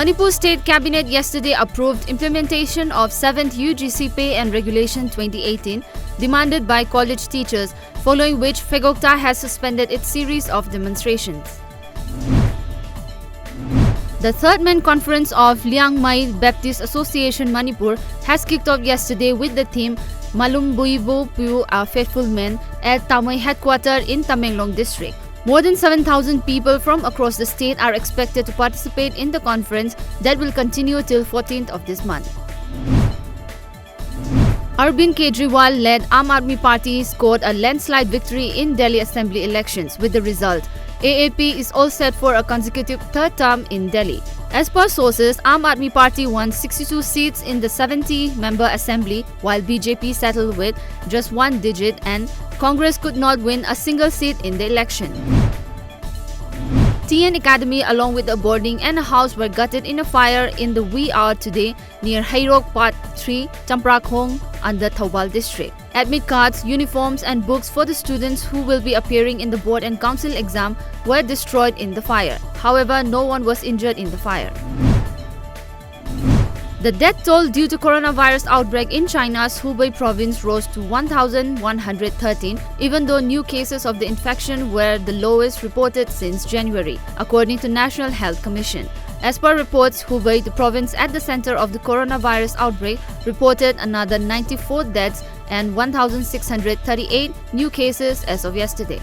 Manipur State Cabinet yesterday approved implementation of 7th UGC Pay and Regulation 2018 demanded by college teachers, following which Phegokta has suspended its series of demonstrations. The third main conference of Liang Mai Baptist Association Manipur has kicked off yesterday with the theme Malum Buibu Pu Our Faithful Men at Tamai headquarters in Tamenglong district. More than 7,000 people from across the state are expected to participate in the conference that will continue till 14th of this month. Arvind Kejriwal-led Am Aadmi Party scored a landslide victory in Delhi Assembly elections. With the result, AAP is all set for a consecutive third term in Delhi. As per sources, Am Aadmi Party won 62 seats in the 70-member assembly, while BJP settled with just one digit and Congress could not win a single seat in the election. TN Academy along with a boarding and a house were gutted in a fire in the wee hour today near Hairok Part 3, Champrakong, under Thoubal district. Admit cards, uniforms and books for the students who will be appearing in the board and council exam were destroyed in the fire. However, no one was injured in the fire. The death toll due to coronavirus outbreak in China's Hubei province rose to 1,113, even though new cases of the infection were the lowest reported since January, according to National Health Commission. As per reports, Hubei, the province at the center of the coronavirus outbreak, reported another 94 deaths and 1,638 new cases as of yesterday.